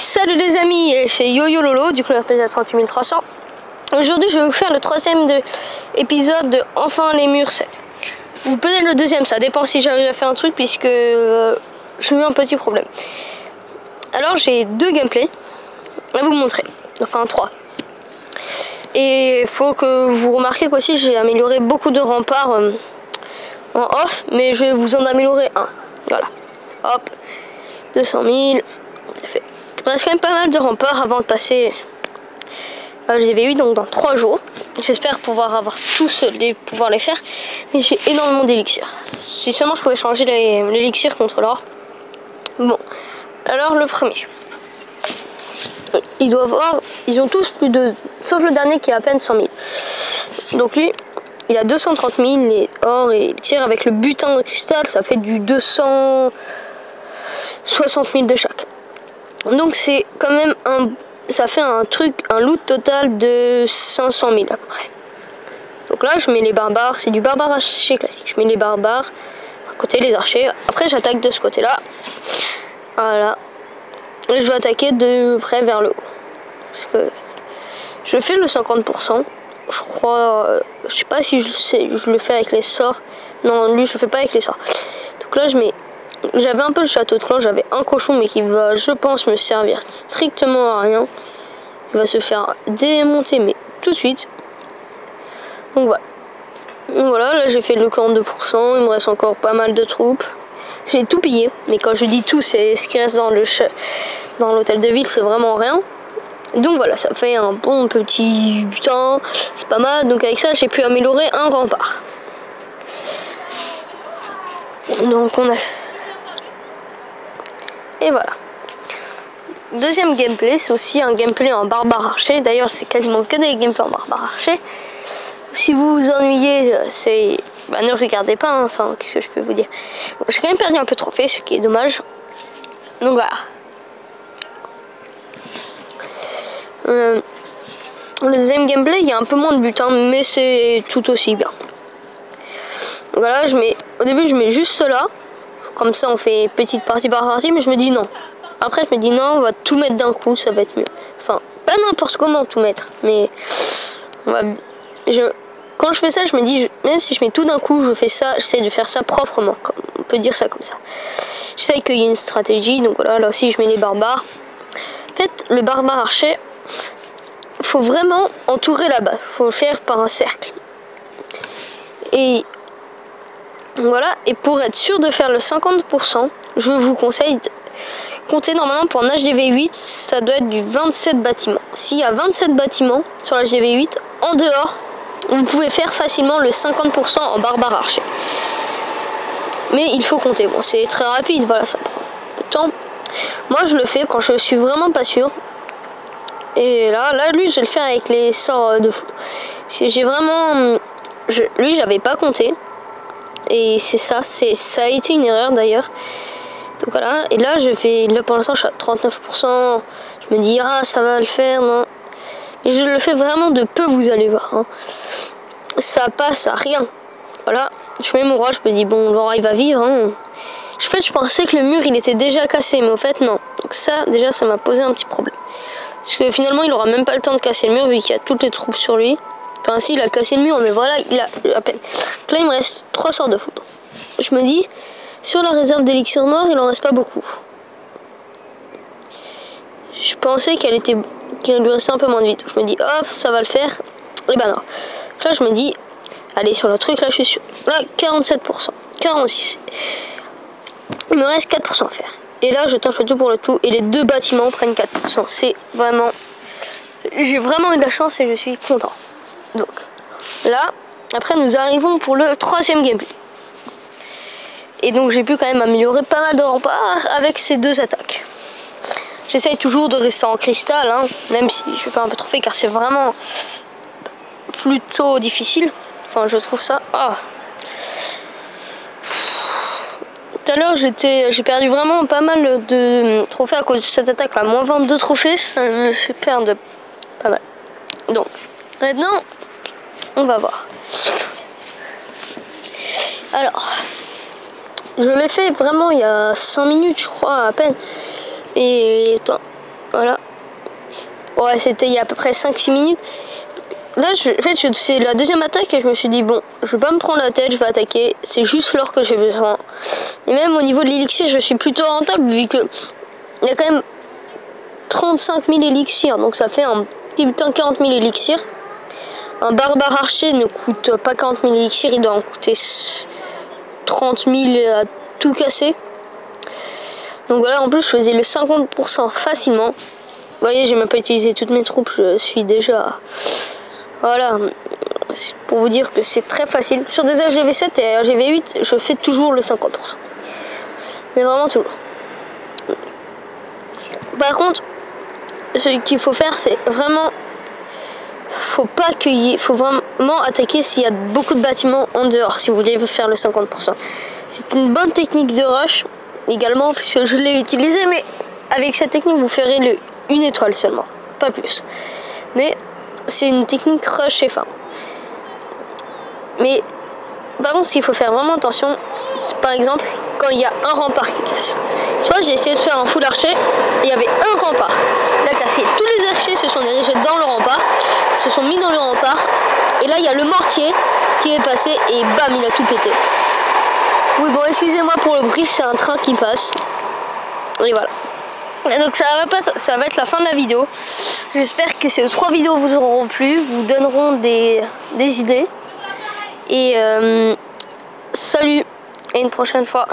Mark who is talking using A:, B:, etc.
A: Salut les amis, c'est Yo-Yo Lolo du club FPZ 38300. Aujourd'hui je vais vous faire le troisième épisode de Enfin les murs 7. Ou peut-être le deuxième, ça dépend si j'arrive à faire un truc puisque j'ai eu un petit problème. Alors j'ai deux gameplays à vous montrer, enfin trois. Et il faut que vous remarquez qu'aussi j'ai amélioré beaucoup de remparts en off, mais je vais vous en améliorer un. Voilà, hop, 200 000, ça fait. Il reste quand même pas mal de remparts avant de passer à GV8, donc dans 3 jours. J'espère pouvoir les faire, mais j'ai énormément d'élixir. Si seulement je pouvais changer l'élixir contre l'or. Bon, alors le premier. Ils ont tous plus de, sauf le dernier qui a à peine 100 000. Donc lui, il a 230 000 les or et élixir avec le butin de cristal, ça fait du 260 000 de chaque. Donc c'est quand même ça fait un loot total de 500 000 à peu près. Donc là je mets les barbares, c'est du barbare archer classique. Je mets les barbares d'un côté, les archers. Après j'attaque de ce côté là. Voilà. Et je vais attaquer de près vers le haut. Parce que je fais le 50%. Je crois, je sais pas si je le fais avec les sorts. Non, lui je le fais pas avec les sorts. Donc là je mets. J'avais un peu le château de clan, j'avais un cochon mais qui va, je pense, me servir strictement à rien. Il va se faire démonter mais tout de suite. Donc voilà. Donc voilà, là j'ai fait le 42%, il me reste encore pas mal de troupes. J'ai tout pillé, mais quand je dis tout, c'est ce qui reste dans l'hôtel de ville, c'est vraiment rien. Donc voilà, ça fait un bon petit butin, c'est pas mal. Donc avec ça, j'ai pu améliorer un rempart. Donc on a... Et voilà. Deuxième gameplay, c'est aussi un gameplay en barbare archer. D'ailleurs, c'est quasiment que des gameplays en barbare archer. Si vous vous ennuyez, ne regardez pas. Hein. Enfin, qu'est-ce que je peux vous dire? Bon, j'ai quand même perdu un peu de trophées, ce qui est dommage. Donc voilà. Le deuxième gameplay, il y a un peu moins de butin, mais c'est tout aussi bien. Donc voilà, au début, je mets juste cela. Comme ça on fait petite partie par partie, mais je me dis non. Après je me dis non, on va tout mettre d'un coup, ça va être mieux. Enfin, pas n'importe comment tout mettre, mais quand je fais ça, je me dis, même si je mets tout d'un coup, j'essaie de faire ça proprement, on peut dire ça comme ça. J'essaie qu'il y ait une stratégie, donc voilà, là aussi je mets les barbares. En fait, le barbare archer, faut vraiment entourer la base, faut le faire par un cercle. Et voilà, et pour être sûr de faire le 50%, je vous conseille de compter normalement pour un HDV8, ça doit être du 27 bâtiments. S'il y a 27 bâtiments sur l'HDV8, en dehors, vous pouvez faire facilement le 50% en barbare archer. Mais il faut compter, bon c'est très rapide, voilà, ça prend peu de temps. Moi je le fais quand je suis vraiment pas sûr. Et là lui je vais le faire avec les sorts de foudre. Parce que j'ai vraiment... lui j'avais pas compté. Et c'est ça, ça a été une erreur d'ailleurs. Donc voilà, et là pour l'instant je suis à 39%. Je me dis ça va le faire, non. Et je le fais vraiment de peu, vous allez voir. Hein. Ça passe à rien. Voilà, je mets mon roi, je me dis bon, Laura il va vivre. Hein. En fait je pensais que le mur il était déjà cassé, mais au fait non. Donc ça déjà ça m'a posé un petit problème. Parce que finalement il aura même pas le temps de casser le mur vu qu'il y a toutes les troupes sur lui. Enfin si, il a cassé le mur, mais voilà, il a à peine. Là il me reste 3 sorts de foudre. Je me dis, sur la réserve d'élixir noir, il en reste pas beaucoup. Je pensais qu'il lui restait un peu moins de vie. Je me dis, hop, ça va le faire. Et ben non. Là je me dis, allez sur le truc, là je suis sûr. Là 47%, 46%. Il me reste 4% à faire. Et là je tente le tout pour le tout. Et les deux bâtiments prennent 4%. C'est vraiment... J'ai vraiment eu de la chance et je suis content. Donc là, après nous arrivons pour le troisième gameplay. Et donc j'ai pu quand même améliorer pas mal de remparts avec ces deux attaques. J'essaye toujours de rester en cristal, hein, même si je suis pas un peu trop fait car c'est vraiment plutôt difficile. Enfin je trouve ça... Tout à l'heure j'ai perdu vraiment pas mal de trophées à cause de cette attaque là. Moins 22 trophées, ça me fait perdre pas mal. Donc maintenant... On va voir. Alors, je l'ai fait vraiment il y a 100 minutes, je crois, à peine. Et Voilà. Ouais, c'était il y a à peu près 5-6 minutes. Là, c'est la deuxième attaque et je me suis dit, bon, je vais pas me prendre la tête, je vais attaquer. C'est juste l'or que j'ai besoin. Et même au niveau de l'élixir, je suis plutôt rentable vu que il y a quand même 35 000 élixirs. Donc ça fait un petit putain 40 000 élixirs. Un barbare archer ne coûte pas 40 000 élixirs, il doit en coûter 30 000 à tout casser. Donc voilà, en plus je faisais le 50% facilement. Vous voyez, j'ai même pas utilisé toutes mes troupes, je suis déjà... Voilà, pour vous dire que c'est très facile. Sur des RGV7 et RGV8, je fais toujours le 50%. Mais vraiment toujours. Par contre, ce qu'il faut faire, c'est vraiment... faut vraiment attaquer s'il y a beaucoup de bâtiments en dehors, si vous voulez faire le 50%. C'est une bonne technique de rush, également, puisque je l'ai utilisé, mais avec cette technique, vous ferez une étoile seulement, pas plus. Mais... c'est une technique rush et fin. Mais par contre, ce qu'il faut faire vraiment attention, c'est par exemple quand il y a un rempart qui casse. Tu vois, j'ai essayé de faire un full archer, il y avait un rempart. Il a cassé. Tous les archers se sont dirigés dans le rempart, se sont mis dans le rempart. Et là, il y a le mortier qui est passé et bam, il a tout pété. Oui, bon, excusez-moi pour le bruit, c'est un train qui passe. Et voilà. Et donc ça va être la fin de la vidéo. J'espère que ces 3 vidéos vous auront plu, vous donneront des idées. Et salut, et une prochaine fois.